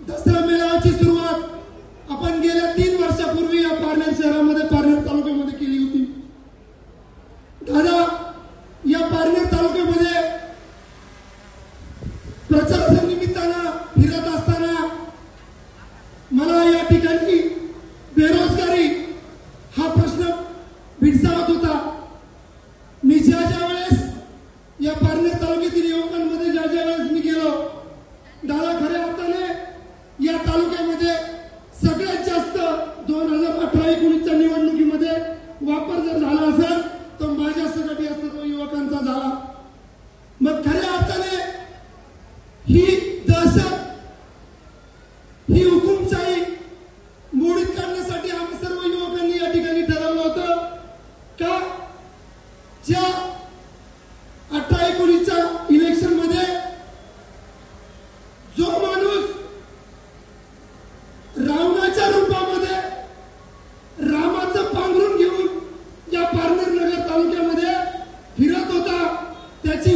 दसरा मेळाव्याची सुरुवात आपण गेल्या 3 वर्षापूर्वी या पारनेर शहरामध्ये पारनेर तालुक्यामध्ये केली होती। दादा या पारनेर तालुक्यामध्ये प्रचाराच्या निमित्तानं फिरत असताना मला या ठिकाणी बेरोजगारी हा प्रश्न भिडसावत होता। मी ज्या वेळेस या पारनेर तालुक्यातील युवकांमध्ये ज्या वेळेस मी गेलो, दादा खऱ्या अर्थाने या तालुक्यामध्ये सगळ्यात जास्त 2018-19च्या निवडणुकीमध्ये वापर जर झाला असेल तर माझ्या सगळ्यात जास्त तो युवकांचा झाला। मग खऱ्या अर्थाने ही दहशत, ही हुकुमशाही मोडीत काढण्यासाठी आम्ही सर्व युवकांनी या ठिकाणी ठरवलं होतं का ज्या 18-19च्या इलेक्शन मध्ये जो माणूस रावणाच्या रूपामध्ये रामाचं पांघरून घेऊन या पारनेर नगर तालुक्यामध्ये फिरत होता त्याची